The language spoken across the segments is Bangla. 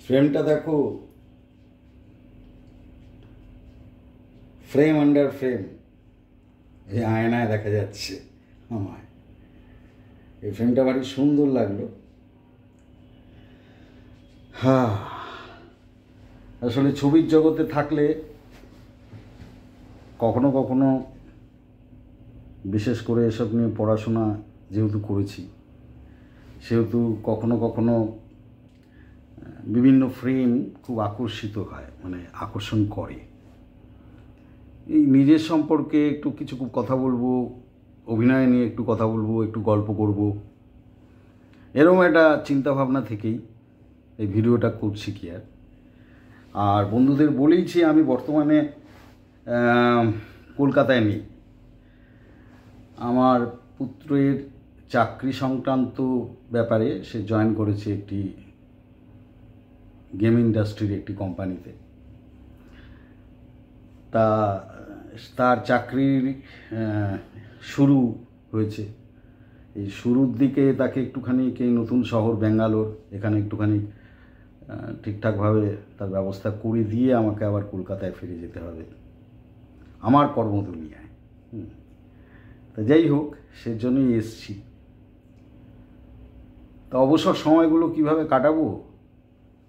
ফ্রেমটা দেখো, ফ্রেম আন্ডার ফ্রেম, এই আয়নায় দেখা যাচ্ছে আমায়। এই ফ্রেমটা ভারী সুন্দর লাগলো। আসলে ছবির জগতে থাকলে কখনো কখনো, বিশেষ করে এসব নিয়ে পড়াশোনা যেহেতু করেছি, সেহেতু কখনো কখনো বিভিন্ন ফ্রেম খুব আকর্ষিত হয়, মানে আকর্ষণ করে। এই নিজের সম্পর্কে একটু কিছু কথা বলবো, অভিনয় নিয়ে একটু কথা বলবো, একটু গল্প করব, এরকম একটা চিন্তাভাবনা থেকেই এই ভিডিওটা করছি কি আর বন্ধুদের বলেইছি আমি বর্তমানে কলকাতায় নেই। আমার পুত্রের চাকরি সংক্রান্ত ব্যাপারে সে জয়েন করেছে একটি গেম ইন্ডাস্ট্রির একটি কোম্পানিতে। তার চাকরির শুরু হয়েছে। এই শুরুর দিকে তাকে একটুখানি এই নতুন শহর ব্যাঙ্গালোর, এখানে একটুখানি ঠিকঠাকভাবে তার ব্যবস্থা করে দিয়ে আমাকে আবার কলকাতায় ফিরে যেতে হবে আমার কর্মদুনিয়ায়। তা যাই হোক, সেজন্যই এসছি। তা অবসর সময়গুলো কিভাবে কাটাবো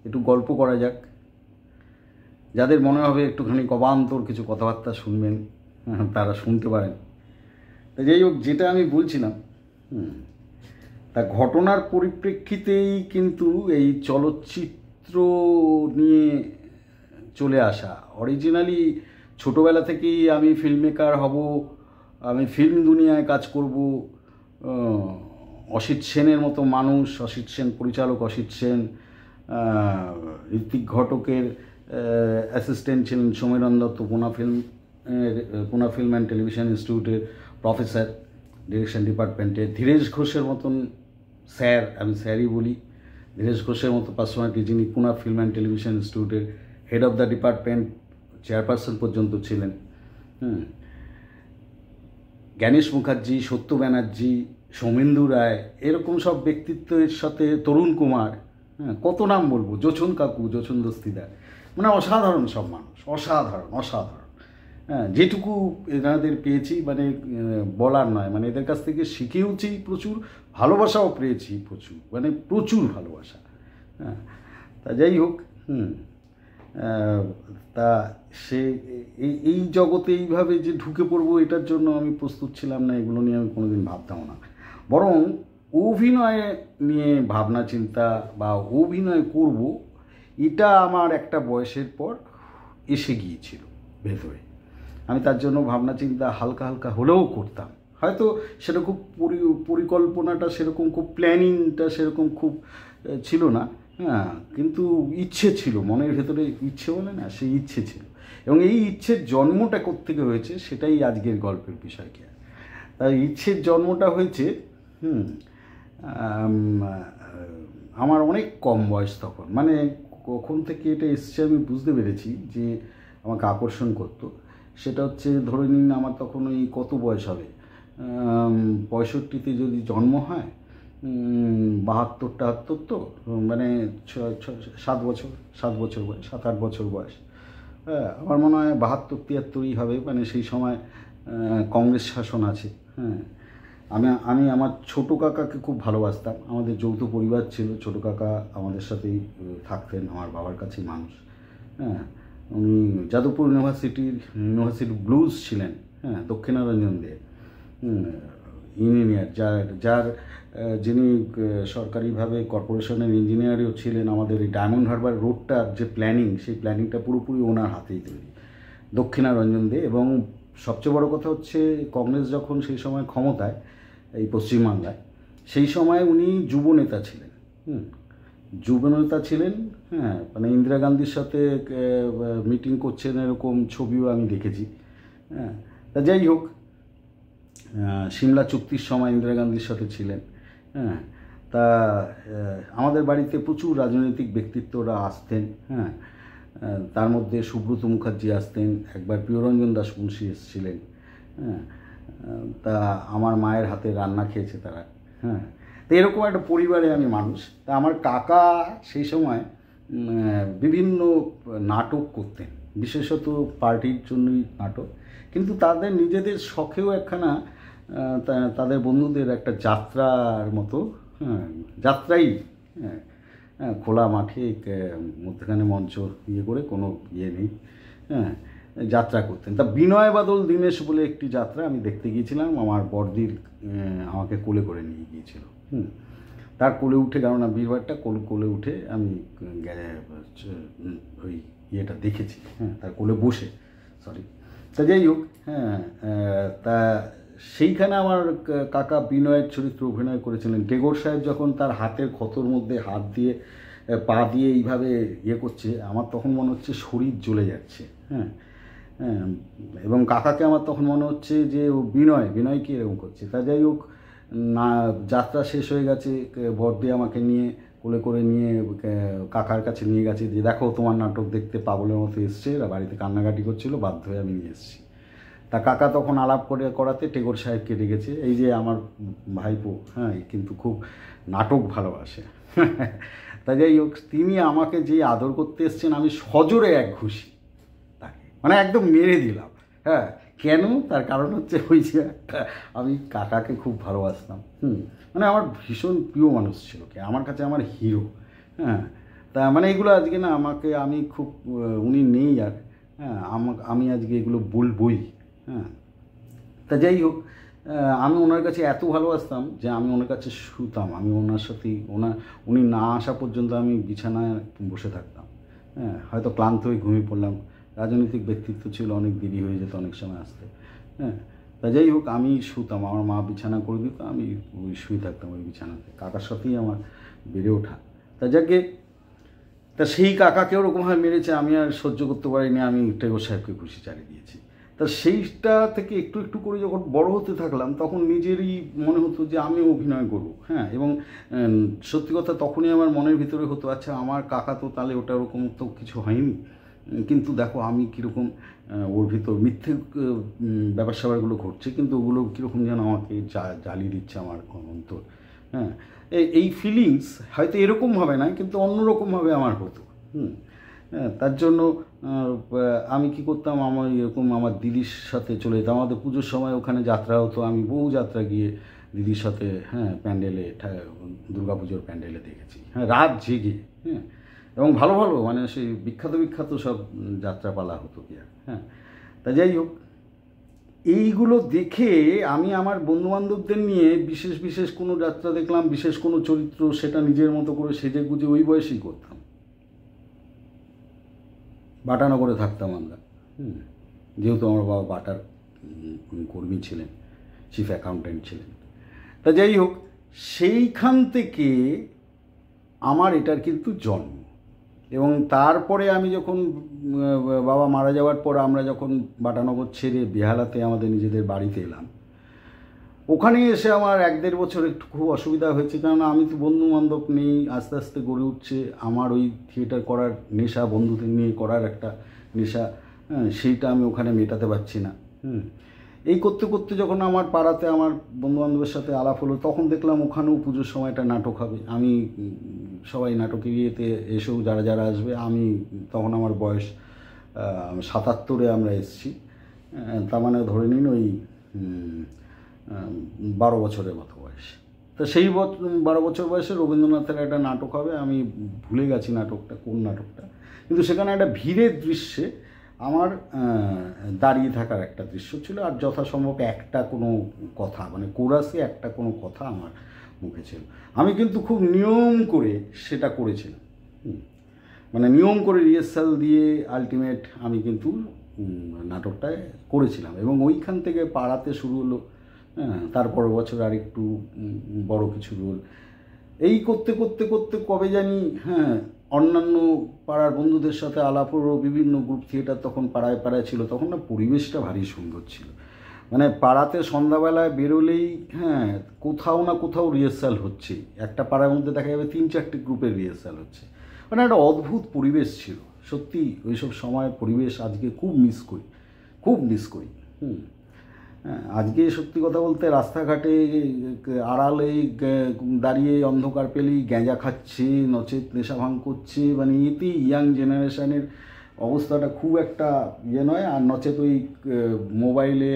একটু গল্প করা যাক। যাদের মনে হবে একটুখানি অবান্তর কিছু কথাবার্তা শুনবেন, তারা শুনতে পারেন। তা যাই হোক, যেটা আমি বলছিলাম, তা ঘটনার পরিপ্রেক্ষিতেই কিন্তু এই চলচ্চিত্র নিয়ে চলে আসা। অরিজিনালি ছোটোবেলা থেকেই আমি ফিল্ম মেকার হব, আমি ফিল্ম দুনিয়ায় কাজ করব। অসিত সেনের মতো মানুষ, অসিত সেন পরিচালক, অসিত সেন ঋত্বিক ঘটকের অ্যাসিস্ট্যান্ট ছিলেন, সমীরণ দত্ত পুনা ফিল্ম অ্যান্ড টেলিভিশন ইনস্টিটিউটের প্রফেসর ডিরেকশন ডিপার্টমেন্টে, ধীরেশ ঘোষের মতন স্যার, আমি স্যারই বলি, ধীরেশ ঘোষের মতো পার্সোনালিটি যিনি পুনা ফিল্ম অ্যান্ড টেলিভিশন ইনস্টিটিউটের head of the department, chairperson পর্যন্ত ছিলেন। জ্ঞানেশ মুখার্জি, সত্য ব্যানার্জি, সৌমেন্দু রায়, এরকম সব ব্যক্তিত্বের সাথে তরুণ কুমার, কত নাম বলবো, যোছন কাকু, যোছন দস্তিদার, মানে অসাধারণ সব মানুষ, অসাধারণ অসাধারণ। যেটুকু এনাদের পেয়েছি মানে বলার নয়, মানে এদের কাছ থেকে শিখেওছি প্রচুর, ভালোবাসাও পেয়েছি প্রচুর, মানে প্রচুর ভালোবাসা। তা যাই হোক, তা সে এই জগতে এইভাবে যে ঢুকে পড়বো এটার জন্য আমি প্রস্তুত ছিলাম না, এগুলো নিয়ে আমি কোনোদিন ভাবতাম না। বরং অভিনয় নিয়ে ভাবনা চিন্তা বা অভিনয় করব, এটা আমার একটা বয়সের পর এসে গিয়েছিল ভেতরে। আমি তার জন্য ভাবনা চিন্তা হালকা হালকা হলেও করতাম, হয়তো সেটা খুব পরিকল্পনাটা সেরকম, খুব প্ল্যানিংটা সেরকম খুব ছিল না, কিন্তু ইচ্ছে ছিল, মনের ভেতরে ইচ্ছে বলে না, সেই ইচ্ছে ছিল। এবং এই ইচ্ছের জন্মটা কোত্থেকে হয়েছে সেটাই আজকের গল্পের বিষয়। কি তাই ইচ্ছের জন্মটা হয়েছে আমার অনেক কম বয়স তখন, মানে কখন থেকে এটা এসছে আমি বুঝতে পেরেছি যে আমাকে আকর্ষণ করতো। সেটা হচ্ছে, ধরে নিন আমার তখন ওই কত বয়স হবে, 65-তে যদি জন্ম হয়, 72-73 তো, মানে 7 বছর বয়স, 7-8 বছর বয়স। আমার মনে হয় 72-73ই হবে, মানে সেই সময় কংগ্রেস শাসন আছে। আমি আমার ছোটো কাকাকে খুব ভালোবাসতাম, আমাদের যৌথ পরিবার ছিল, ছোটো কাকা আমাদের সাথেই থাকতেন, আমার বাবার কাছেই মানুষ। উনি যাদবপুর ইউনিভার্সিটি ব্লুজ ছিলেন, দক্ষিণারঞ্জন দে, ইঞ্জিনিয়ার, যার যিনি সরকারিভাবে কর্পোরেশনের ইঞ্জিনিয়ারও ছিলেন। আমাদের এই ডায়মন্ড হারবার রোডটার যে প্ল্যানিং, সেই প্ল্যানিংটা পুরোপুরি ওনার হাতেই তৈরি, দক্ষিণারঞ্জন দে। এবং সবচেয়ে বড় কথা হচ্ছে, কংগ্রেস যখন সেই সময় ক্ষমতায় এই পশ্চিমবাংলায়, সেই সময় উনি যুবনেতা ছিলেন, যুবনেতা ছিলেন। মানে ইন্দিরা গান্ধীর সাথে মিটিং করছেন এরকম ছবিও আমি দেখেছি। তা যাই হোক, সিমলা চুক্তির সময় ইন্দিরা গান্ধীর সাথে ছিলেন। তা আমাদের বাড়িতে প্রচুর রাজনৈতিক ব্যক্তিত্বরা আসতেন। তার মধ্যে সুব্রত মুখার্জি আসতেন, একবার প্রিয়রঞ্জন দাস মুন্সি এসেছিলেন। তা আমার মায়ের হাতে রান্না খেয়েছে তারা। তো এরকম একটা পরিবারে আমি মানুষ। তা আমার কাকা সেই সময় বিভিন্ন নাটক করতেন, বিশেষত পার্টির জন্যই নাটক, কিন্তু তাদের নিজেদের শখেও একখানা তাদের বন্ধুদের একটা যাত্রার মতো, যাত্রাই, হ্যাঁ, খোলা মাঠে মধ্যখানে মঞ্চ ইয়ে করে কোনো ইয়ে নেই, হ্যাঁ, যাত্রা করতেন। তা বিনয় বাদল দীনেশ বলে একটি যাত্রা আমি দেখতে গিয়েছিলাম, আমার বড়দির আমাকে কোলে করে নিয়ে গিয়েছিল। তার কোলে উঠে, কেননা বীরবারটা কোলে উঠে আমি ওই ইয়েটা দেখেছি, হ্যাঁ, তার কোলে বসে, সরি। তা যাই হোক, হ্যাঁ, তা সেইখানে আমার কাকা বিনয়ের চরিত্র অভিনয় করেছিলেন। টেগোর সাহেব যখন তার হাতের ক্ষতর মধ্যে হাত দিয়ে পা দিয়ে এইভাবে ইয়ে করছে, আমার তখন মনে হচ্ছে শরীর জ্বলে যাচ্ছে, হ্যাঁ, এবং কাকাকে আমার তখন মনে হচ্ছে যে ও বিনয় কি এরকম করছে। তা যাই হোক, না, যাত্রা শেষ হয়ে গেছে, বড়দি আমাকে নিয়ে কোলে করে নিয়ে কাকার কাছে নিয়ে গেছে যে দেখো তোমার নাটক দেখতে পাগলের মতো এসছে, এরা বাড়িতে কান্নাকাটি করছিল, বাধ্য হয়ে আমি নিয়ে এসেছি। তা কাকা তখন আলাপ করাতে টেগোর সাহেবকে ডেকেছে, এই যে আমার ভাইপো, হ্যাঁ, কিন্তু খুব নাটক ভালোবাসে। তা যাই হোক, তিনি আমাকে যে আদর করতে এসছেন, আমি সজোরে এক ঘুষি তাকে, মানে একদম মেরে দিলাম। হ্যাঁ, কেন? তার কারণ হচ্ছে ওই যে আমি কাকাকে খুব ভালোবাসতাম, মানে আমার ভীষণ প্রিয় মানুষ ছিল, আমার কাছে আমার হিরো। হ্যাঁ, তা মানে এগুলো আজকে না আমি খুব, উনি নেই আর, হ্যাঁ, আমি আজকে এগুলো বলবই। হ্যাঁ, তা যাই হোক, আমি ওনার কাছে এত ভালোবাসতাম যে আমি ওনার কাছে শুতাম, আমি ওনার সাথেই উনি না আসা পর্যন্ত আমি বিছানায় বসে থাকতাম। হ্যাঁ, হয়তো ক্লান্ত হয়ে ঘুমিয়ে পড়লাম, রাজনৈতিক ব্যক্তিত্ব ছিল, অনেক দেরি হয়ে যেত অনেক সময় আসতে। হ্যাঁ, তা যাই হোক, আমি শুতাম, আমার মা বিছানা করে দিত, আমি শুয়ে থাকতাম ওই বিছানাতে, কাকার সাথেই আমার বেড়ে ওঠা। তা যাকে, তা সেই কাকাকে ওরকমভাবে মেরেছে, আমি আর সহ্য করতে পারিনি, আমি টেগোর সাহেবকে ঘুষি চালিয়ে দিয়েছি। তা সেইটা থেকে একটু একটু করে যখন বড় হতে থাকলাম, তখন নিজেরই মনে হতো যে আমি অভিনয় করব। হ্যাঁ, এবং সত্যি কথা তখনই আমার মনের ভিতরে হতো, আচ্ছা আমার কাকা তো তাহলে ওটা ওরকম তো কিছু হয়নি, কিন্তু দেখো আমি কীরকম ওর ভিতর মিথ্যে ব্যাপার স্যাপারগুলো ঘটছে, কিন্তু ওগুলো কীরকম যেন আমাকে জ্বালিয়ে দিচ্ছে আমার অন্তর। হ্যাঁ, এই ফিলিংস হয়তো এরকম হবে না, কিন্তু অন্যরকমভাবে আমার হতো। হ্যাঁ, তার জন্য আমি কি করতাম, আমার এরকম আমার দিদির সাথে চলে যেতাম, আমাদের পুজোর সময় ওখানে যাত্রা হতো, আমি বহু যাত্রা গিয়ে দিদির সাথে, হ্যাঁ, প্যান্ডেলে, দুর্গাপুজোর প্যান্ডেলে দেখেছি, হ্যাঁ, রাত জেগে, হ্যাঁ, এবং ভালো ভালো মানে সেই বিখ্যাত সব যাত্রাপালা হতো কি আর। হ্যাঁ, তা যাই হোক, এইগুলো দেখে আমি আমার বন্ধুবান্ধবদের নিয়ে বিশেষ কোনো যাত্রা দেখলাম, বিশেষ কোনো চরিত্র, সেটা নিজের মতো করে সেজে গুজে ওই বয়সেই করতাম। বাটানগরে থাকতাম আমরা, যেহেতু আমার বাবা বাটার কর্মী ছিলেন, চিফ অ্যাকাউন্ট্যান্ট ছিলেন। তা যাই হোক, সেইখান থেকে আমার এটার কিন্তু জন্ম। এবং তারপরে আমি যখন বাবা মারা যাওয়ার পর আমরা যখন বাটানগর ছেড়ে বেহালাতে আমাদের নিজেদের বাড়িতে এলাম, ওখানে এসে আমার 1-1.5 বছর একটু খুব অসুবিধা হয়েছে, কেননা আমি তো বন্ধুবান্ধব নেই, আস্তে আস্তে গড়ে উঠছে আমার ওই থিয়েটার করার নেশা, বন্ধুদের নিয়ে করার একটা নেশা, হ্যাঁ, সেইটা আমি ওখানে মেটাতে পারছি না। এই করতে করতে যখন আমার পাড়াতে আমার বন্ধুবান্ধবের সাথে আলাপ হলো, তখন দেখলাম ওখানেও পুজোর সময়টা নাটক হবে। আমি সবাই নাটকের ইয়েতে এসেও যারা আসবে, আমি তখন আমার বয়স 77-এ আমরা এসেছি, তার মানে ধরে নিন ওই 12 বছরের মতো বয়স। তো সেই 12 বছর বয়সে রবীন্দ্রনাথের একটা নাটক হবে, আমি ভুলে গেছি নাটকটা কোন নাটকটা, কিন্তু সেখানে একটা ভিড়ের দৃশ্যে আমার দাঁড়িয়ে থাকার একটা দৃশ্য ছিল, আর যথাসম্ভব একটা কোনো কথা, মানে কোরাসে একটা কোনো কথা আমার মুখে ছিল। আমি কিন্তু খুব নিয়ম করে সেটা করেছিলাম, মানে নিয়ম করে রিহার্সাল দিয়ে আলটিমেট আমি কিন্তু নাটকটায় করেছিলাম, এবং ওইখান থেকে পাড়াতে শুরু হলো। হ্যাঁ, তারপর বছর আর একটু বড় কিছু রোল, এই করতে করতে করতে কবে জানি, হ্যাঁ, অন্যান্য পাড়ার বন্ধুদের সাথে আলাপ হলো, বিভিন্ন গ্রুপ থিয়েটার তখন পাড়ায় ছিল, তখন না পরিবেশটা ভারী সুন্দর ছিল, মানে পাড়াতে সন্ধ্যাবেলায় বেরোলেই, হ্যাঁ, কোথাও না কোথাও রিহার্সাল হচ্ছে, একটা পাড়ার মধ্যে দেখা যাবে 3-4টে গ্রুপের রিহার্সাল হচ্ছে, মানে একটা অদ্ভুত পরিবেশ ছিল। সত্যি ওইসব সময়ের পরিবেশ আজকে খুব মিস করি। হ্যাঁ, আজকে সত্যি কথা বলতে রাস্তাঘাটে আড়ালে দাঁড়িয়ে অন্ধকার পেলেই গ্যাঁজা খাচ্ছে, নচেত নেশা ভাঙ করছে, মানে এতেই ইয়াং জেনারেশনের অবস্থাটা খুব একটা নয়। আর নচেত ওই মোবাইলে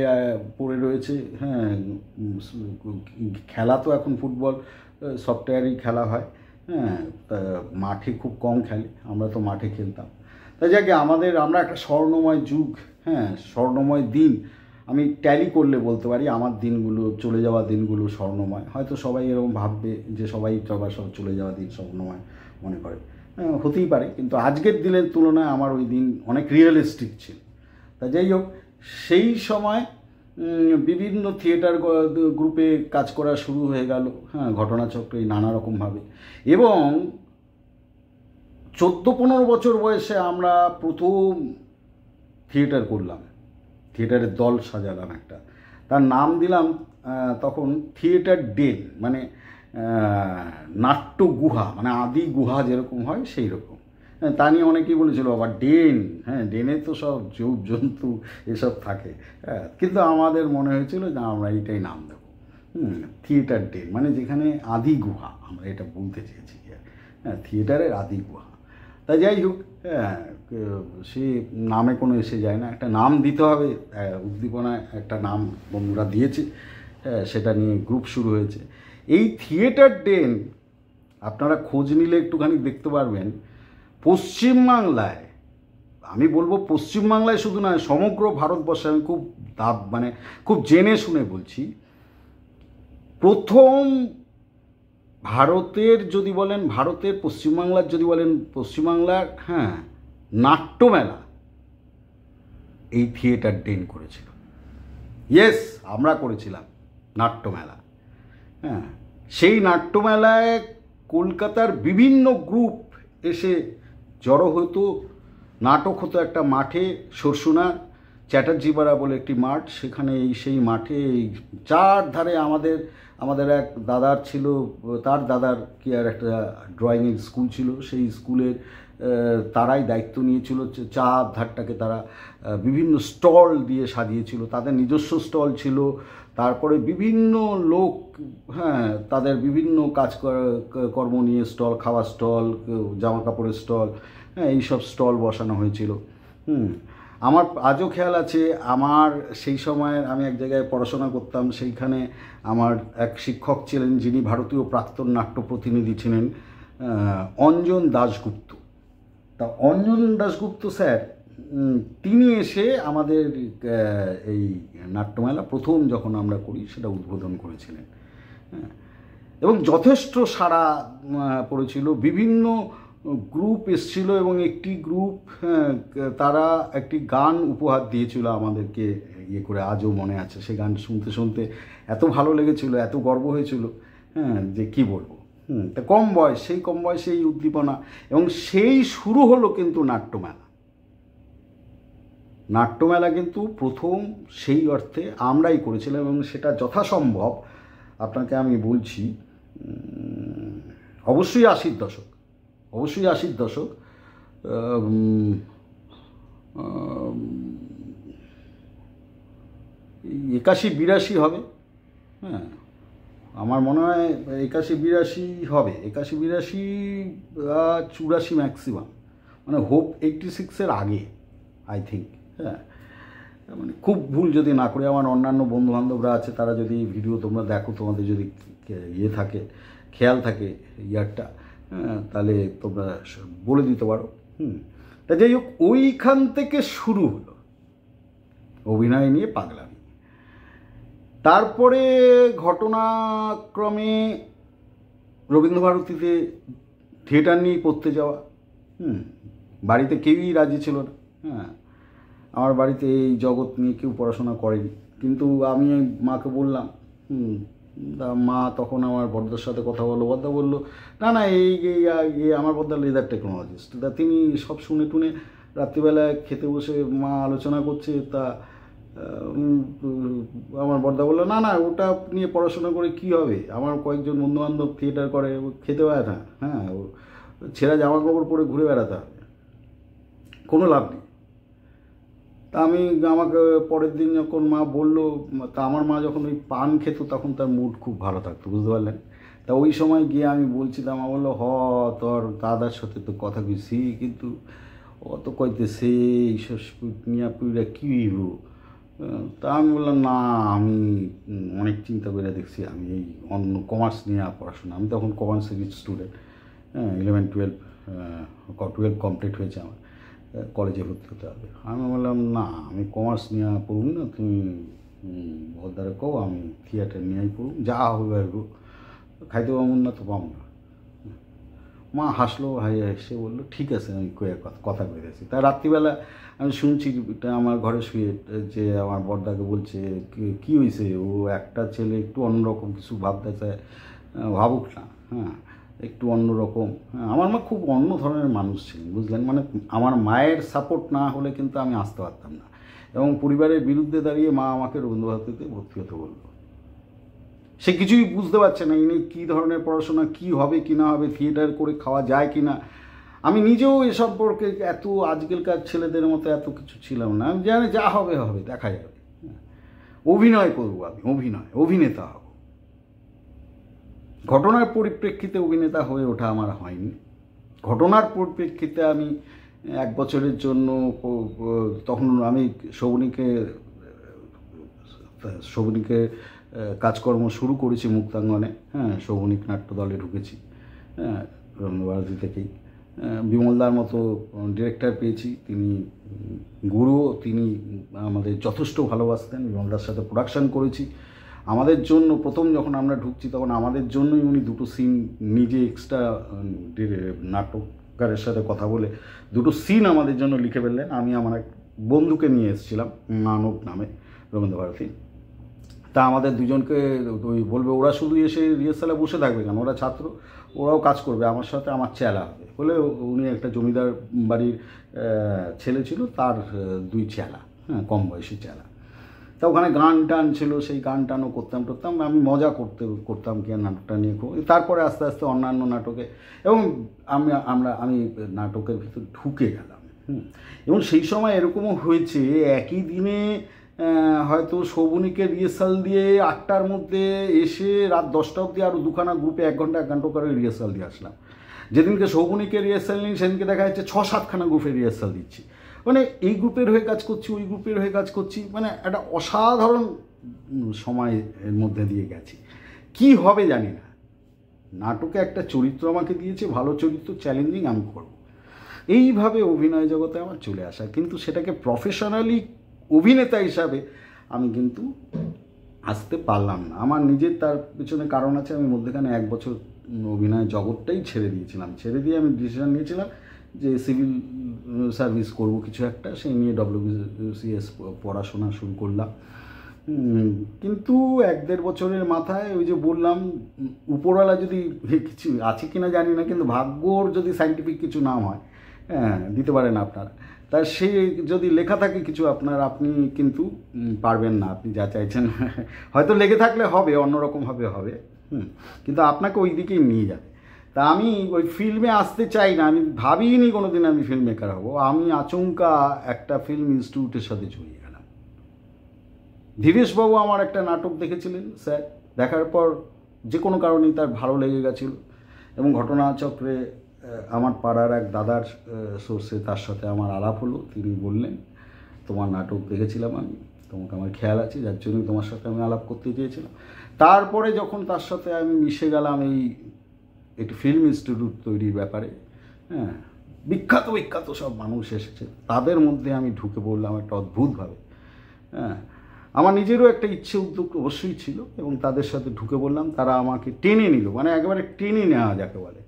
পড়ে রয়েছে। হ্যাঁ, খেলা তো এখন ফুটবল সফটওয়্যারেই খেলা হয়। হ্যাঁ, তা মাঠে খুব কম খেলে, আমরা তো মাঠে খেলতাম। তাই যাকে আমরা একটা স্বর্ণময় যুগ, হ্যাঁ স্বর্ণময় দিন আমি ট্যালি করলে বলতে পারি আমার দিনগুলো, চলে যাওয়া দিনগুলো স্বর্ণময়। হয়তো সবাই এরকম ভাববে যে সবাই সব চলে যাওয়া দিন স্বর্ণময় মনে করে, হতেই পারে, কিন্তু আজকের দিনের তুলনায় আমার ওই দিন অনেক রিয়েলিস্টিক ছিল। তা যাই হোক, সেই সময় বিভিন্ন থিয়েটার গ্রুপে কাজ করা শুরু হয়ে গেল, হ্যাঁ ঘটনাচক্রে নানা রকমভাবে। এবং 14-15 বছর বয়সে আমরা প্রথম থিয়েটার করলাম, থিয়েটারের দল সাজালাম একটা, তার নাম দিলাম তখন থিয়েটার ডেন, মানে নাট্য গুহা, মানে আদি গুহা যেরকম হয় সেই রকম। হ্যাঁ, তা নিয়ে অনেকেই বলেছিল আবার ডেন, হ্যাঁ ডেনে তো সব জীব জন্তু এসব থাকে। হ্যাঁ, কিন্তু আমাদের মনে হয়েছিল যে আমরা এইটাই নাম দেবো, থিয়েটার ডেন, মানে যেখানে আদি গুহা, আমরা এটা বলতে চেয়েছি। হ্যাঁ, থিয়েটারের আদি গুহা। তা যাই হোক, হ্যাঁ সে নামে কোনো এসে যায় না, একটা নাম দিতে হবে, উদ্দীপনায় একটা নাম বন্ধুরা দিয়েছে, হ্যাঁ সেটা নিয়ে গ্রুপ শুরু হয়েছে। এই থিয়েটার ডেন আপনারা খোঁজ নিলে একটুখানি দেখতে পারবেন, পশ্চিমবাংলায়, আমি বলবো পশ্চিমবাংলায় শুধু নয় সমগ্র ভারতবর্ষে, আমি খুব মানে খুব জেনে শুনে বলছি, প্রথম ভারতের যদি বলেন, ভারতের পশ্চিমবাংলার যদি বলেন, পশ্চিমবাংলার হ্যাঁ নাট্যমেলা এই থিয়েটার ডেন করেছিল। ইয়েস, আমরা করেছিলাম নাট্যমেলা। হ্যাঁ, সেই নাট্যমেলায় কলকাতার বিভিন্ন গ্রুপ এসে জড়ো হতো, নাটক হতো একটা মাঠে, সরসুনার চ্যাটার্জিপাড়া বলে একটি মাঠ, সেখানে সেই মাঠে চারধারে আমাদের এক দাদার ছিল, তার দাদার কি আর একটা ড্রয়িংয়ের স্কুল ছিল, সেই স্কুলের তারাই দায়িত্ব নিয়েছিল, চার ধারটাকে তারা বিভিন্ন স্টল দিয়ে সাজিয়েছিল, তাদের নিজস্ব স্টল ছিল। তারপরে বিভিন্ন লোক, হ্যাঁ তাদের বিভিন্ন কাজ কর্ম নিয়ে স্টল, খাওয়ার স্টল, জামা কাপড়ের স্টল, হ্যাঁ এইসব স্টল বসানো হয়েছিল। আমার আজও খেয়াল আছে, আমার সেই সময় আমি এক জায়গায় পড়াশোনা করতাম, সেইখানে আমার এক শিক্ষক ছিলেন যিনি ভারতীয় প্রাক্তন নাট্য প্রতিনিধি ছিলেন, অঞ্জন দাশগুপ্ত। তা অঞ্জন দাশগুপ্ত স্যার, তিনি এসে আমাদের এই নাট্যমেলা প্রথম যখন আমরা করি সেটা উদ্বোধন করেছিলেন। এবং যথেষ্ট সাড়া পড়েছিল, বিভিন্ন গ্রুপ এসছিল, এবং একটি গ্রুপ তারা একটি গান উপহার দিয়েছিল আমাদেরকে ইয়ে করে, আজও মনে আছে। সেই গান শুনতে শুনতে এত ভালো লেগেছিল, এত গর্ব হয়েছিল, হ্যাঁ যে কি বলবো। তা কম বয়সে এই উদ্দীপনা, এবং সেই শুরু হলো কিন্তু নাট্যমেলা কিন্তু প্রথম সেই অর্থে আমরাই করেছিলাম, এবং সেটা যথাসম্ভব আপনাকে আমি বলছি, অবশ্যই 80-র দশক, 81-82 হবে। হ্যাঁ, আমার মনে হয় 81-82 হবে, 81-82 ম্যাক্সিমাম, মানে হোপ 86-এর আগে আই থিঙ্ক। হ্যাঁ, মানে খুব ভুল যদি না করি, আমার অন্যান্য বন্ধুবান্ধবরা আছে, তারা যদি ভিডিও তোমরা দেখো, তোমাদের যদি ইয়ে থাকে, খেয়াল থাকে ইয়ারটা, তাহলে তোমরা বলে দিতে পারো। তা যাই হোক, ওইখান থেকে শুরু হলো অভিনয় নিয়ে পাগলামি। তারপরে ঘটনাক্রমে রবীন্দ্রভারতীতে থিয়েটার নিয়ে পড়তে যাওয়া। বাড়িতে কেউই রাজি ছিল না। হ্যাঁ, আমার বাড়িতে এই জগৎ নিয়ে কেউ পড়াশোনা করেনি, কিন্তু আমি মাকে বললাম, মা তখন আমার বড়দার সাথে কথা বললো, বড়দা বললো না এই আমার বড়দা লেদার টেকনোলজিস্ট, তা তিনি সব শুনে টুনে রাত্রিবেলায় খেতে বসে মা আলোচনা করছে, তা আমার বড়দা বললো না ওটা নিয়ে পড়াশোনা করে কি হবে, আমার কয়েকজন বন্ধুবান্ধব থিয়েটার করে, খেতে পারে না, হ্যাঁ ছেঁড়া জামা কাপড় পরে ঘুরে বেড়াতে হবে, কোনো লাভ নেই। তা আমাকে পরের দিন যখন মা বললো, তা আমার মা যখন ওই পান খেত তখন তার মুড খুব ভালো থাকতো, বুঝতে পারলেন। তা ওই সময় গিয়ে আমি বলছিলাম, মা বললো তোর দাদার সাথে তো কথা কইছি, কিন্তু অত কইতেছে এইসব নিয়ে পুরা কী হইব। তা আমি বললাম, না আমি অনেক চিন্তা করে দেখছি, আমি এই অন্য কমার্স নিয়ে পড়াশোনা, আমি তখন কমার্সের স্টুডেন্ট, 11-12 কমপ্লিট হয়েছে আমার, কলেজে ভর্তি হতে হবে। আমি বললাম, না আমি কমার্স নিয়ে পড়ুন না, তুমি বলদারে কও আমি থিয়েটার নিয়েই পড়ুন, যা হবে হইব, খাইতে পাবো না তো পাবো না। মা হাসলো, ভাই এসে বললো ঠিক আছে, আমি কথা কইতেছি। তা রাত্রিবেলা আমি শুনছি আমার ঘরে শুয়ে যে আমার বড়দাকে বলছে, কী হয়েছে, ও একটা ছেলে একটু অন্যরকম কিছু ভাবতে চায়, ভাবুক না, হ্যাঁ একটু অন্যরকম। হ্যাঁ, আমার মা খুব অন্য ধরনের মানুষ ছিলেন, বুঝলেন। মানে আমার মায়ের সাপোর্ট না হলে কিন্তু আমি আসতে পারতাম না, এবং পরিবারের বিরুদ্ধে দাঁড়িয়ে মা আমাকে রবীন্দ্রভারতীতে ভর্তি হতে বললো। সে কিছুই বুঝতে পারছে না ইনি কী ধরনের পড়াশোনা, কী হবে কি না হবে, থিয়েটার করে খাওয়া যায় কি না। আমি নিজেও এ সম্পর্কে এত আজকালকার ছেলেদের মতো এত কিছু ছিলাম না, আমি জানি যা হবে হবে, দেখা যাবে, অভিনয় করবো, আমি অভিনেতা হব। ঘটনার পরিপ্রেক্ষিতে অভিনেতা হয়ে ওঠা আমার হয়নি। ঘটনার পরিপ্রেক্ষিতে আমি 1 বছরের জন্য, তখন আমি শোভনিকে কাজকর্ম শুরু করেছি মুক্তাঙ্গনে, হ্যাঁ শোভনিক নাট্য দলে ঢুকেছি, হ্যাঁ রবীন্দ্রভারতী থেকেই। বিমলদার মতো ডিরেক্টর পেয়েছি, তিনি গুরু, তিনি আমাদের যথেষ্ট ভালোবাসতেন। বিমলদার সাথে প্রোডাকশান করেছি আমাদের জন্য। প্রথম যখন আমরা ঢুকছি তখন আমাদের জন্যই উনি 2টো সিন নিজে এক্সট্রা নাটককারের সাথে কথা বলে 2টো সিন আমাদের জন্য লিখে ফেললেন। আমি আমার এক বন্ধুকে নিয়ে এসেছিলাম, মানব নামে, রবীন্দ্রভারতী। তা আমাদের দুজনকে ওই বলবে, ওরা শুধু এসে রিহার্সালে বসে থাকবে কেন, ওরা ছাত্র, ওরাও কাজ করবে আমার সাথে, আমার চেলা হবে বলে উনি একটা জমিদার বাড়ির ছেলে ছিল, তার 2 চেলা, হ্যাঁ কম বয়সী চেলা। তা ওখানে গান টান ছিল, সেই গান টানও করতাম, আমি মজা করতাম কি নাটকটা নিয়ে খুব। তারপরে আস্তে আস্তে অন্যান্য নাটকে, এবং আমি নাটকের ভিতর ঢুকে গেলাম। এবং সেই সময় এরকমও হয়েছে, একই দিনে হয়তো শোভনিকে রিহার্সাল দিয়ে 8টার মধ্যে এসে রাত 10টা অবধি আরও 2খানা গ্রুপে 1 ঘন্টা করে রিহার্সাল দিয়ে আসলাম। যেদিনকে শোভনিকে রিহার্সাল নিই সেদিনকে দেখা যাচ্ছে 6-7খানা গ্রুপে রিহার্সাল দিচ্ছি। মানে এই গ্রুপের হয়ে কাজ করছি, ওই গ্রুপের হয়ে কাজ করছি, মানে একটা অসাধারণ সময়ের মধ্যে দিয়ে গেছি। কি হবে জানি না, নাটকে একটা চরিত্র আমাকে দিয়েছে, ভালো চরিত্র, চ্যালেঞ্জিং, আমি করব, এইভাবে অভিনয় জগতে আমার চলে আসা। কিন্তু সেটাকে প্রফেশনালি অভিনেতা হিসাবে আমি কিন্তু আসতে পারলাম না। আমার নিজের তার পিছনে কারণ আছে। আমি মধ্যেখানে 1 বছর অভিনয় জগৎটাই ছেড়ে দিয়েছিলাম। ছেড়ে দিয়ে আমি ডিসিশন নিয়েছিলাম যে সিভিল সার্ভিস করব কিছু একটা, সেই নিয়ে WBCS পড়াশোনা শুরু করলাম। কিন্তু 1-1.5 বছরের মাথায় ওই যে বললাম, উপরওয়ালা যদি কিছু আছে কিনা জানি না, কিন্তু ভাগ্যর যদি সায়েন্টিফিক কিছু নাম হয়, হ্যাঁ দিতে পারেন আপনারা, তা সে যদি লেখা থাকে কিছু আপনি কিন্তু পারবেন না, আপনি যা চাইছেন হয়তো লেগে থাকলে হবে, অন্যরকমভাবে হবে, কিন্তু আপনাকে ওই দিকেই নিয়ে যাবে। তা আমি ওই ফিল্মে আসতে চাই না, আমি ভাবিনি কোনো দিন আমি ফিল্ম মেকার হবো। আমি আচমকা একটা ফিল্ম ইনস্টিটিউটের সাথে জড়িয়ে গেলাম। ধীরেশবাবু আমার একটা নাটক দেখেছিলেন স্যার, দেখার পর যে কোনো কারণেই তার ভালো লেগে গেছিল, এবং ঘটনাচক্রে আমার পাড়ার এক দাদার সোর্সে তার সাথে আমার আলাপ হলো। তিনি বললেন, তোমার নাটক দেখেছিলাম আমি, তোমাকে আমার খেয়াল আছে, যার জন্যই তোমার সাথে আমি আলাপ করতে চেয়েছিলাম। তারপরে যখন তার সাথে আমি মিশে গেলাম এই একটি ফিল্ম ইনস্টিটিউট তৈরির ব্যাপারে, হ্যাঁ বিখ্যাত সব মানুষ এসেছে, তাদের মধ্যে আমি ঢুকে পড়লাম একটা অদ্ভুতভাবে। হ্যাঁ, আমার নিজেরও একটা ইচ্ছে উদ্যোগ অবশ্যই ছিল, এবং তাদের সাথে ঢুকে পড়লাম। তারা আমাকে টেনে নিল, মানে একেবারে টেনে নেওয়া যাকে বলে।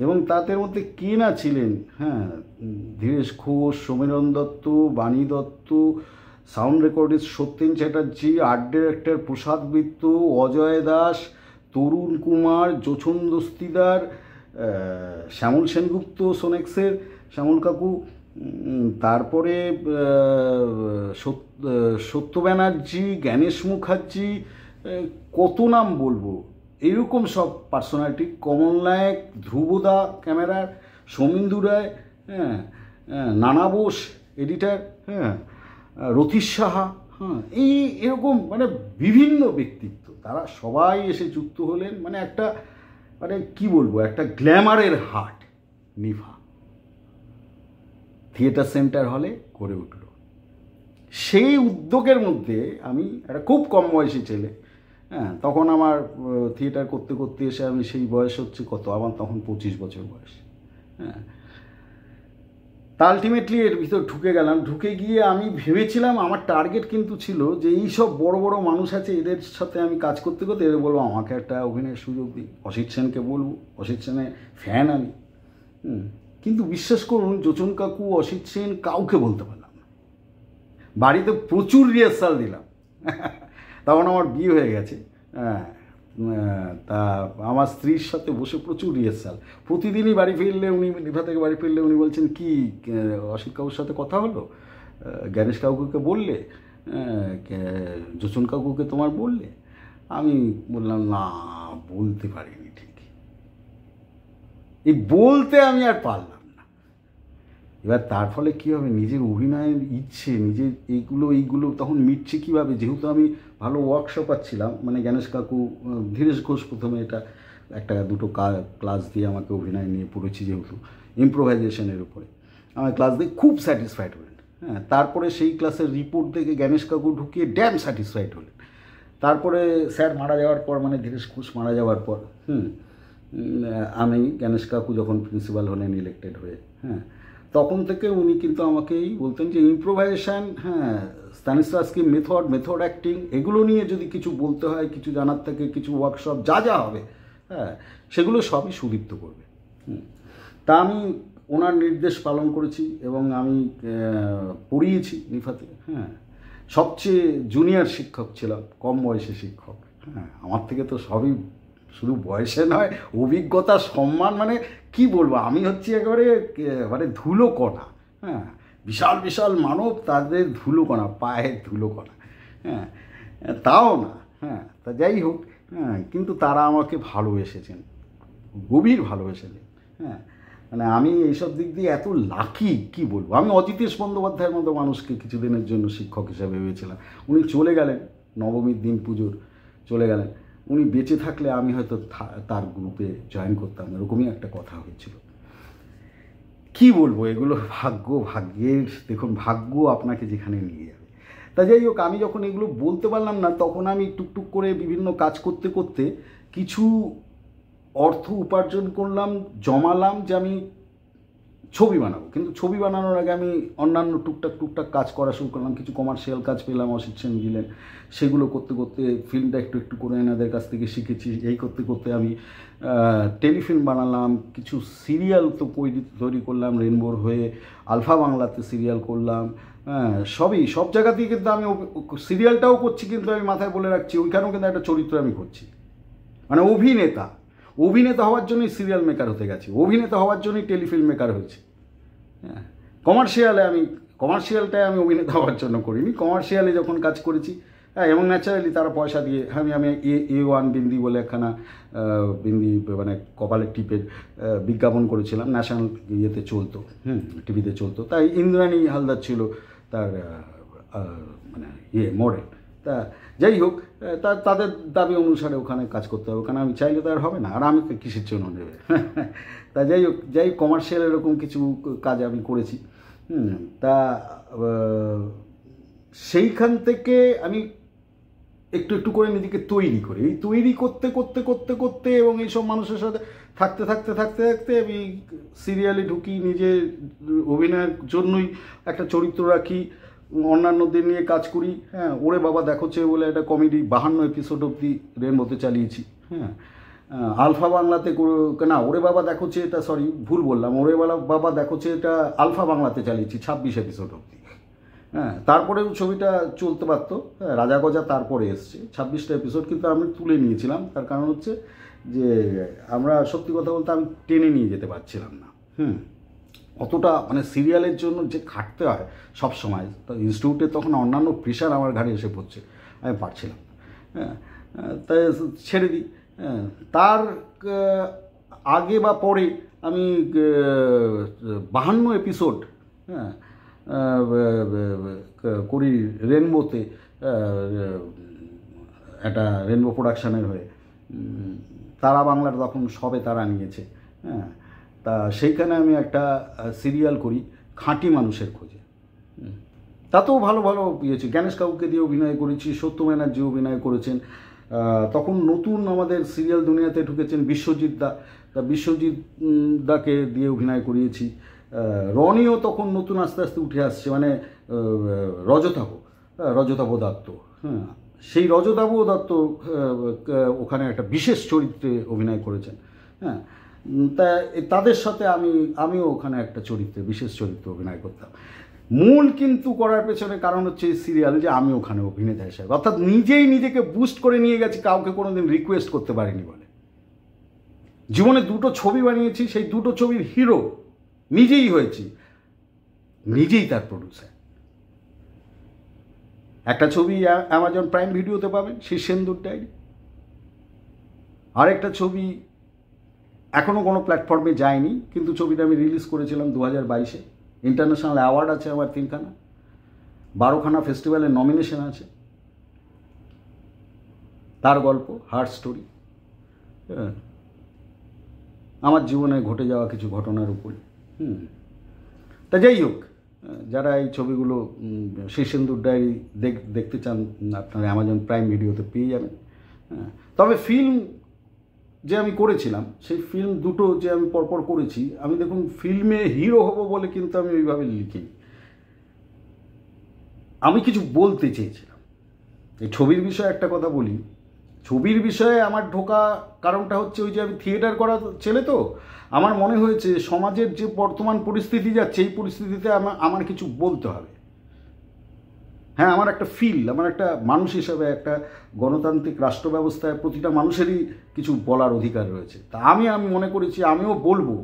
এবং তাদের মধ্যে কে না ছিলেন, হ্যাঁ ধীরেশ ঘোষ, সমীরণ দত্ত, বাণী Dutta, sound recordist Satyen Chatterjee, art director প্রসাদ মিত্র, অজয় দাস, তরুণ কুমার, জোছন দস্তিদার, শ্যামল সেনগুপ্ত, সোনেক্সের শ্যামল কাকু, তারপরে সত্য ব্যানার্জি, জ্ঞানেশ মুখার্জি, কত নাম বলবো, এইরকম সব পার্সোনালিটি, কমল নায়ক, ধ্রুবদা ক্যামেরার, সৌমিন্দু রায়, হ্যাঁ নানা বোস এডিটার, হ্যাঁ রথীশ সাহা, হ্যাঁ, এরকম মানে বিভিন্ন ব্যক্তিত্ব, তারা সবাই এসে যুক্ত হলেন। মানে একটা মানে কি বলবো, একটা গ্ল্যামারের হাট নিভা থিয়েটার সেন্টার হলে গড়ে উঠল। সেই উদ্যোগের মধ্যে আমি একটা খুব কম বয়সী ছেলে, হ্যাঁ, তখন আমার থিয়েটার করতে করতে এসে আমি সেই বয়স হচ্ছে কত, আমার তখন 25 বছর বয়স, হ্যাঁ। তা আলটিমেটলি এর ভিতর ঢুকে গেলাম। ঢুকে গিয়ে আমি ভেবেছিলাম, আমার টার্গেট কিন্তু ছিল যে এই সব বড় বড় মানুষ আছে, এদের সাথে আমি কাজ করতে করতে এদের বলবো আমাকে একটা অভিনয়ের সুযোগ দিই, অসিত সেনকে বলবো, অসিত সেনের ফ্যান আমি। কিন্তু বিশ্বাস করুন, যোচন কাকু, অসিত সেন, কাউকে বলতে পারলাম না। বাড়িতে প্রচুর রিহার্সাল দিলাম। তখন আমার বিয়ে হয়ে গেছে, হ্যাঁ। তা আমার স্ত্রীর সাথে বসে প্রচুর রিহার্সাল, প্রতিদিনই বাড়ি ফিরলে উনি, নিভা থেকে বাড়ি ফিরলে উনি বলছেন, কি অসিত কাকুর সাথে কথা হলো, গণেশ কাকুকে বললে, যোচন কাকুকে তোমার বললে? আমি বললাম না, বলতে পারিনি ঠিক, এই বলতে আমি আর পারলাম না। এবার তার ফলে কী হবে, নিজের অভিনয়ের ইচ্ছে, নিজের এইগুলো তখন মিটছে কীভাবে, যেহেতু আমি ভালো ওয়ার্কশপ পাচ্ছিলাম, মানে গণেশ কাকু, ধীরেশ ঘোষ প্রথমে এটা একটা দুটো ক্লাস দিয়ে আমাকে অভিনয় নিয়ে পড়েছি, যেহেতু ইম্প্রোভাইজেশনের উপরে আমার ক্লাস দিয়ে খুব স্যাটিসফাইড হলেন, হ্যাঁ। তারপরে সেই ক্লাসের রিপোর্ট দেখে গণেশ কাকু ঢুকিয়ে ড্যাম স্যাটিসফাইড হলেন। তারপরে স্যার মারা যাওয়ার পর, মানে ধীরেশ ঘোষ মারা যাওয়ার পর, আমি, গণেশ কাকু যখন প্রিন্সিপাল হলেন ইলেক্টেড হয়ে, হ্যাঁ, তখন থেকে উনি কিন্তু আমাকেই বলতেন যে ইম্প্রোভাইজেশান, হ্যাঁ, স্ট্যানিস্লাভস্কি মেথড অ্যাক্টিং, এগুলো নিয়ে যদি কিছু বলতে হয়, কিছু জানার থাকে, কিছু ওয়ার্কশপ যা হবে, হ্যাঁ, সেগুলো সবই সুদীপ্ত করবে। তা আমি ওনার নির্দেশ পালন করেছি এবং আমি পড়িয়েছি নিফাতে, হ্যাঁ। সবচেয়ে জুনিয়র শিক্ষক ছিলাম, কম বয়সী শিক্ষক, হ্যাঁ। আমার থেকে তো সবই, শুধু বয়সে নয়, অভিজ্ঞতা, সম্মান, মানে কি বলবো, আমি হচ্ছি একেবারে মানে ধুলোকণা, হ্যাঁ। বিশাল বিশাল মানব, তাদের ধুলোকণা, পায়ের ধুলোকণা, হ্যাঁ, তাও না, হ্যাঁ। তা যাই হোক, হ্যাঁ, কিন্তু তারা আমাকে ভালোবেসেছেন, গভীর ভালোবেসেছেন, হ্যাঁ। মানে আমি এইসব দিক দিয়ে এত লাকি, কি বলবো। আমি অজিতেশ বন্দ্যোপাধ্যায়ের মতো মানুষকে কিছুদিনের জন্য শিক্ষক হিসাবে ভেবেছিলাম, উনি চলে গেলেন, নবমীর দিন পুজোর চলে গেলেন। উনি বেঁচে থাকলে আমি হয়তো তার গ্রুপে জয়েন করতাম, এরকমই একটা কথা হয়েছিল। কি বলবো, এগুলো ভাগ্যের, দেখুন ভাগ্য আপনাকে যেখানে নিয়ে যাবে। তা যাই হোক, আমি যখন এগুলো বলতে পারলাম না, তখন আমি টুকটুক করে বিভিন্ন কাজ করতে করতে কিছু অর্থ উপার্জন করলাম, জমালাম, যে আমি ছবি বানাবো। কিন্তু ছবি বানানোর আগে আমি অন্যান্য টুকটাক কাজ করা শুরু করলাম, কিছু কমার্শিয়াল কাজ পেলাম, অসিত সেন দিলেন, সেগুলো করতে করতে ফিল্মটা একটু করে এনাদের কাছ থেকে শিখেছি। এই করতে করতে আমি টেলিফিল্ম বানালাম, কিছু সিরিয়াল তো তৈরি করলাম, রেনবোর হয়ে আলফা বাংলাতে সিরিয়াল করলাম, হ্যাঁ। সব জায়গাতেই কিন্তু আমি সিরিয়ালটাও করছি, কিন্তু আমি মাথায় বলে রাখছি, ওইখানেও কিন্তু একটা চরিত্র আমি করছি, মানে অভিনেতা হওয়ার জন্যই সিরিয়াল মেকার হতে গেছে, অভিনেতা হওয়ার জন্যই টেলিফিল্ম মেকার হয়েছে, হ্যাঁ। কমার্শিয়ালটায় আমি অভিনেতা হওয়ার জন্য করিনি, কমার্শিয়ালে যখন কাজ করেছি, হ্যাঁ, এবং ন্যাচারালি তারা পয়সা দিয়ে, আমি A1 বিন্দি বলে একখানা বিন্দি, মানে কপালের টিপের বিজ্ঞাপন করেছিলাম, ন্যাশনাল ইয়েতে চলতো, টিভিতে চলতো। তাই ইন্দ্রাণী হালদার ছিল তার মানে মডেল। তা যাই হোক, তাদের দাবি অনুসারে ওখানে কাজ করতে হবে, ওখানে আমি চাইলে তো আর হবে না, আর আমি কিসের জন্য নেবে। তা যাই হোক, কমার্শিয়াল এরকম কিছু কাজ আমি করেছি, তা সেইখান থেকে আমি একটু করে নিজেকে তৈরি করি, এই তৈরি করতে এবং এইসব মানুষের সাথে থাকতে আমি সিরিয়ালে ঢুকি, নিজের অভিনয়ের জন্যই একটা চরিত্র রাখি, অন্যান্যদের নিয়ে কাজ করি, হ্যাঁ। ওরে বাবা দেখোছে বলে একটা কমেডি 52 এপিসোড অবধি রেনবোতে চালিয়েছি, হ্যাঁ। আলফা বাংলাতে না, ওরে বাবা দেখোছে, এটা সরি ভুল বললাম, ওরে বাবা দেখোছে এটা আলফা বাংলাতে চালিয়েছি 26 এপিসোড অবধি, হ্যাঁ। তারপরেও ছবিটা চলতে পারতো, হ্যাঁ, রাজা গজা তারপরে এসছে 26টা এপিসোড, কিন্তু আমি তুলে নিয়েছিলাম, তার কারণ হচ্ছে যে আমরা সত্যি কথা বলতে আমি টেনে নিয়ে যেতে পারছিলাম না, অতটা, মানে সিরিয়ালের জন্য যে খাটতে হয় সব সময়, ইনস্টিটিউটে তখন অন্যান্য প্রেশার আমার ঘাড়ে এসে পড়ছে, আমি পারছিলাম, হ্যাঁ। তাই ছেড়ে দিই, হ্যাঁ। তার আগে বা পরে আমি 52 এপিসোড, হ্যাঁ, করি রেনবোতে, একটা রেনবো প্রোডাকশানের হয়ে। তারা বাংলার তখন সবে তারা নিয়েছে, হ্যাঁ। তা সেইখানে আমি একটা সিরিয়াল করি খাঁটি মানুষের খোঁজে। তাতেও ভালো ভালো ইয়েছে, গণেশ কাকুকে দিয়ে অভিনয় করেছি, সত্য ব্যানার্জি অভিনয় করেছেন। তখন নতুন আমাদের সিরিয়াল দুনিয়াতে ঢুকেছেন বিশ্বজিৎ দা, তা বিশ্বজিৎ দাকে দিয়ে অভিনয় করিয়েছি। রনিও তখন নতুন আস্তে আস্তে উঠে আসছে, মানে রজতাভ দত্ত, হ্যাঁ, সেই রজতাভ দত্ত ওখানে একটা বিশেষ চরিত্রে অভিনয় করেছেন, হ্যাঁ। তা তাদের সাথে আমিও ওখানে একটা চরিত্রে, বিশেষ চরিত্রে অভিনয় করতাম। মূল কিন্তু করার পেছনে কারণ হচ্ছে এই সিরিয়াল, যে আমি ওখানে অভিনেতা হিসাবে, অর্থাৎ নিজেই নিজেকে বুস্ট করে নিয়ে গেছি, কাউকে কোনোদিন রিকোয়েস্ট করতে পারিনি বলে। জীবনে 2টো ছবি বানিয়েছি, সেই 2টো ছবির হিরো নিজেই হয়েছি, নিজেই তার প্রডিউসার। একটা ছবি অ্যামাজন প্রাইম ভিডিওতে পাবেন, শীর্ষেন্দুর ডায়েরি। আরেকটা ছবি এখনও কোনো প্ল্যাটফর্মে যায়নি, কিন্তু ছবিটা আমি রিলিজ করেছিলাম 2022-এ। ইন্টারন্যাশনাল অ্যাওয়ার্ড আছে আমার 3খানা, 12খানা ফেস্টিভ্যালের নমিনেশন আছে। তার গল্প হার্ট স্টোরি, আমার জীবনে ঘটে যাওয়া কিছু ঘটনার উপরে। তা যাই হোক, যারা এই ছবিগুলো শীর্ষেন্দুর ডায়েরি দেখতে চান, আপনারা অ্যামাজন প্রাইম ভিডিওতে পেয়ে যাবেন। তবে ফিল্ম যে আমি করেছিলাম, সেই ফিল্ম 2টো যে আমি পরপর করেছি, আমি দেখুন ফিল্মে হিরো হব বলে কিন্তু আমি ওইভাবে লিখিনি। আমি কিছু বলতে চেয়েছিলাম। এই ছবির বিষয়ে একটা কথা বলি, ছবির বিষয়ে আমার ঢোকা কারণটা হচ্ছে ওই যে আমি থিয়েটার করা ছেলে, তো আমার মনে হয়েছে সমাজের যে বর্তমান পরিস্থিতি যাচ্ছে, এই পরিস্থিতিতে আমার কিছু বলতে হবে। হ্যাঁ, আমার একটা আমার একটা মানুষ হিসাবে, একটা গণতান্ত্রিক রাষ্ট্র ব্যবস্থায় প্রতিটা মানুষেরই কিছু বলার অধিকার রয়েছে। তা আমি মনে করেছি আমিও বলবো,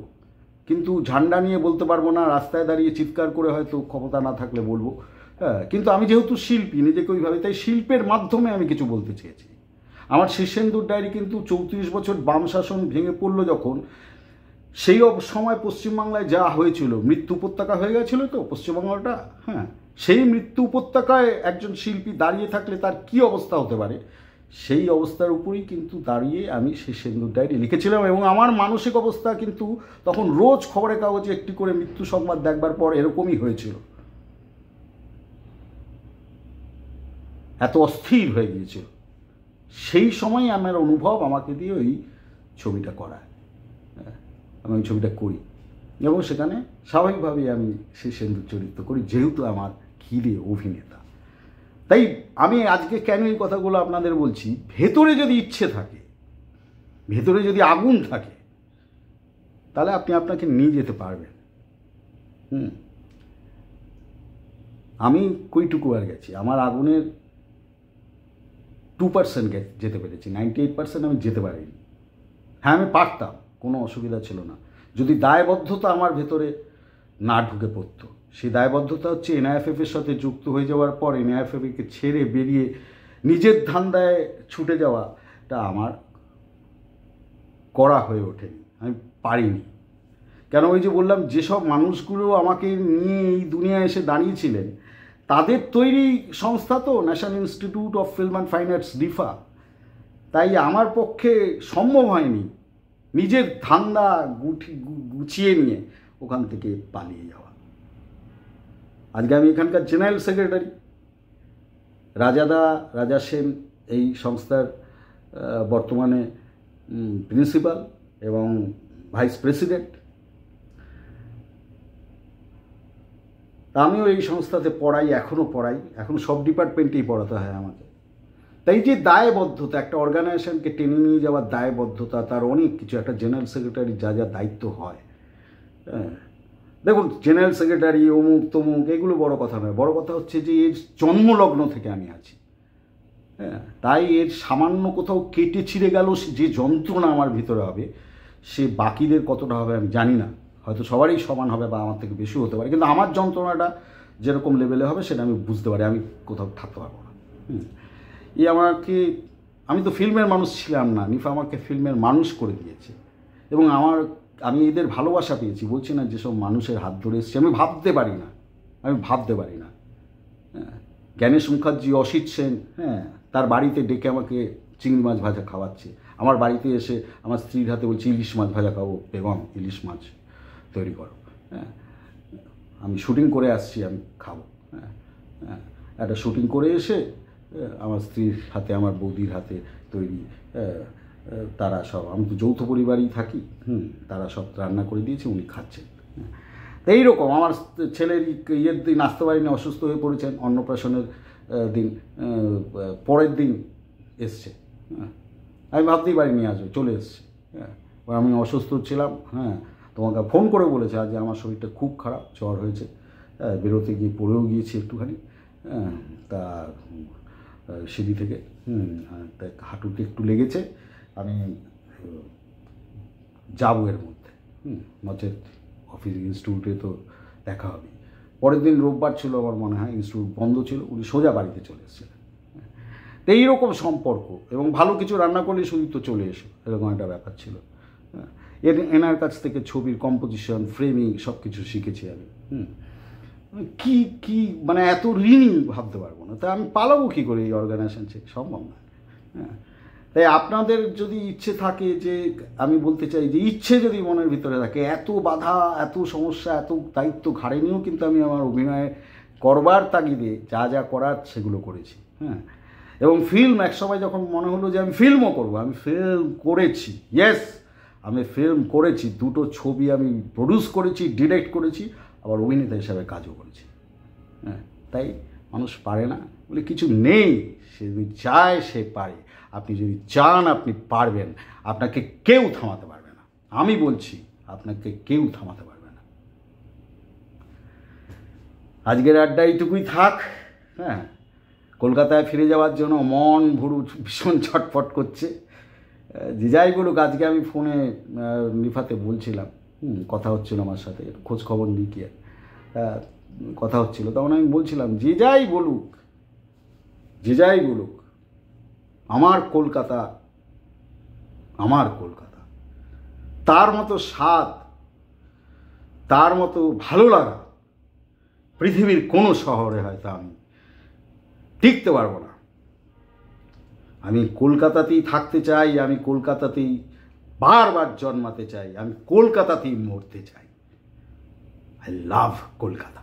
কিন্তু ঝান্ডা নিয়ে বলতে পারবো না, রাস্তায় দাঁড়িয়ে চিৎকার করে হয়তো ক্ষমতা না থাকলে বলবো, হ্যাঁ। কিন্তু আমি যেহেতু শিল্পী, নিজেকে ওইভাবে, তাই শিল্পের মাধ্যমে আমি কিছু বলতে চেয়েছি। আমার শীর্ষেন্দুর ডায়েরি কিন্তু 34 বছর বাম শাসন ভেঙে পড়লো যখন, সেই সময় পশ্চিমবাংলায় যা হয়েছিল, মৃত্যু উপত্যকা হয়ে গেছিল তো পশ্চিমবাংলাটা, হ্যাঁ। সেই মৃত্যু উপত্যকায় একজন শিল্পী দাঁড়িয়ে থাকলে তার কি অবস্থা হতে পারে, সেই অবস্থার উপরেই কিন্তু দাঁড়িয়ে আমি শীর্ষেন্দুর ডায়েরি লিখেছিলাম। এবং আমার মানসিক অবস্থা কিন্তু তখন রোজ খবরের কাগজে একটি করে মৃত্যু সংবাদ দেখবার পর এরকমই হয়েছিল, এত অস্থির হয়ে গিয়েছিল। সেই সময় আমার অনুভব আমাকে দিয়ে ওই ছবিটা করায়, আমি ওই ছবিটা করি, এবং সেখানে স্বাভাবিকভাবেই আমি শীর্ষেন্দুর চরিত্র করি, যেহেতু আমার হিরে অভিনেতা। তাই আমি আজকে কেন এই কথাগুলো আপনাদের বলছি, ভেতরে যদি ইচ্ছে থাকে, ভেতরে যদি আগুন থাকে, তাহলে আপনি আপনাকে নিয়ে যেতে পারবেন। আমি কইটুকু আর গেছি, আমার আগুনের 2% যেতে পেরেছি, 98% আমি যেতে পারিনি। হ্যাঁ, আমি পারতাম, কোনো অসুবিধা ছিল না, যদি দায়বদ্ধতা আমার ভেতরে না ঢুকে পড়তো। সেই দায়বদ্ধতা হচ্ছে এনআইএফএফের সাথে যুক্ত হয়ে যাওয়ার পর এনআইএফএফকে ছেড়ে বেরিয়ে নিজের ধান্দায় ছুটে যাওয়াটা আমার করা হয়ে ওঠেনি, আমি পারিনি। কেন, ওই যে বললাম, যেসব মানুষগুলো আমাকে নিয়ে এই দুনিয়ায় এসে দাঁড়িয়েছিলেন, তাদের তৈরি সংস্থা তো national institute of film and fine arts, ডিফা। তাই আমার পক্ষে সম্ভব হয়নি নিজের ধান্দা গুছিয়ে নিয়ে ওখান থেকে পালিয়ে যাওয়া। আজকে আমি এখানকার জেনারেল সেক্রেটারি, রাজা সেন এই সংস্থার বর্তমানে প্রিন্সিপাল এবং ভাইস প্রেসিডেন্ট। আমিও এই সংস্থাতে পড়াই, এখনও পড়াই, এখন সব ডিপার্টমেন্টেই পড়াতে হয় আমাকে। তাই যে দায়বদ্ধতা, একটা অর্গানাইজেশনকে টেনে নিয়ে যাওয়ার দায়বদ্ধতা, তার অনেক কিছু, একটা জেনারেল সেক্রেটারি যা যা দায়িত্ব হয়, হ্যাঁ। দেখুন, জেনারেল সেক্রেটারি অমুক তমুক এগুলো বড় কথা নয়, বড় কথা হচ্ছে যে এর জন্মলগ্ন থেকে আমি আছি, হ্যাঁ। তাই এর সামান্য কোথাও কেটে ছিঁড়ে গেল যে যন্ত্রণা আমার ভিতরে হবে, সে বাকিদের কতটা হবে আমি জানি না, হয়তো সবারই সমান হবে বা আমার থেকে বেশি হতে পারে, কিন্তু আমার যন্ত্রণাটা যেরকম লেভেলে হবে সেটা আমি বুঝতে পারি, আমি কোথাও থাকতে পারবো না। আমি তো ফিল্মের মানুষ ছিলাম না, নিফা আমাকে ফিল্মের মানুষ করে দিয়েছে, এবং আমি এদের ভালোবাসা পেয়েছি। বলছি না, যেসব মানুষের হাত ধরে এসেছি, আমি ভাবতে পারি না আমি ভাবতে পারি না। হ্যাঁ, জ্ঞানেশ মুখার্জি, অসিত সেন, হ্যাঁ, তার বাড়িতে ডেকে আমাকে চিংড়ি মাছ ভাজা খাওয়াচ্ছে। আমার বাড়িতে এসে আমার স্ত্রীর হাতে বলছে ইলিশ মাছ ভাজা খাবো, বেগম ইলিশ মাছ তৈরি করো। হ্যাঁ, আমি শুটিং করে আসছি, আমি খাবো। হ্যাঁ, হ্যাঁ, একটা শুটিং করে এসে আমার স্ত্রীর হাতে, আমার বৌদির হাতে তৈরি, তারা সব, আমি তো যৌথ পরিবারই থাকি, তারা সব রান্না করে দিয়েছে, উনি খাচ্ছেন। তো এইরকম আমার ছেলের ইয়ের দিন আসতে পারিনি, অসুস্থ হয়ে পড়েছেন, অন্নপ্রাশনের দিন পরের দিন এসছে। হ্যাঁ, আমি ভাবতেই পারিনি আসবে, চলে এসছে। হ্যাঁ, আমি অসুস্থ ছিলাম। হ্যাঁ, তোমাকে ফোন করে বলেছে আজ আমার শরীরটা খুব খারাপ, জ্বর হয়েছে, বেরোতে গিয়ে পড়েও গিয়েছি একটুখানি। তা সিঁড়ি থেকে তা হাঁটুতে একটু লেগেছে, আমি যাবো এর মধ্যে, নচেত অফিস ইনস্টিটিউটে তো দেখা হবে। পরের দিন রোববার ছিল আমার মনে হয়, ইনস্টিটিউট বন্ধ ছিল, উনি সোজা বাড়িতে চলে এসেছিলেন। তো এইরকম সম্পর্ক, এবং ভালো কিছু রান্না করলে শুধু তো চলে এসো, এরকম একটা ব্যাপার ছিল। এনার কাছ থেকে ছবির কম্পোজিশন, ফ্রেমিং সব কিছু শিখেছি আমি। কি কি মানে এত ঋণী ভাবতে পারবো না। তা আমি পালাবো কী করে এই অর্গানাইজেশন থেকে, সম্ভব না। হ্যাঁ, তাই আপনাদের যদি ইচ্ছে থাকে, যে আমি বলতে চাই যে ইচ্ছে যদি মনের ভিতরে থাকে, এত বাধা, এত সমস্যা, এত দায়িত্ব ঘাড়ে নিয়েও কিন্তু আমি আমার অভিনয় করবার তাগিদে যা যা করার সেগুলো করেছি। হ্যাঁ, এবং ফিল্ম একসময় যখন মনে হলো যে আমি ফিল্মও করবো, আমি ফিল্ম করেছি। ইয়েস, আমি ফিল্ম করেছি, 2টো ছবি আমি প্রডিউস করেছি, ডিরেক্ট করেছি, আবার অভিনেতা হিসাবে কাজও করেছি। হ্যাঁ, তাই মানুষ পারে না বলে কিছু নেই, সে যদি চায় সে পারে। আপনি যদি চান আপনি পারবেন, আপনাকে কেউ থামাতে পারবে না। আমি বলছি, আপনাকে কেউ থামাতে পারবে না। আজকের আড্ডা এইটুকুই থাক। হ্যাঁ, কলকাতায় ফিরে যাওয়ার জন্য মন ভুরু ভীষণ ছটফট করছে। যে যাই বলুক, আজকে আমি ফোনে রিফাতে বলছিলাম, কথা হচ্ছিল আমার সাথে, খোঁজ খবর নিই কি কথা হচ্ছিল, তখন আমি বলছিলাম যে যাই বলুক, যে যাই বলুক, আমার কলকাতা, আমার কলকাতা, তার মতো স্বাদ, তার মতো ভালো লাগা পৃথিবীর কোনো শহরে হয়তো আমি টিকতে পারবো না। আমি কলকাতাতেই থাকতে চাই, আমি কলকাতাতেই বারবার জন্মাতে চাই, আমি কলকাতাতেই মরতে চাই। I love Kolkata.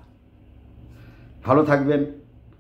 ভালো থাকবেন।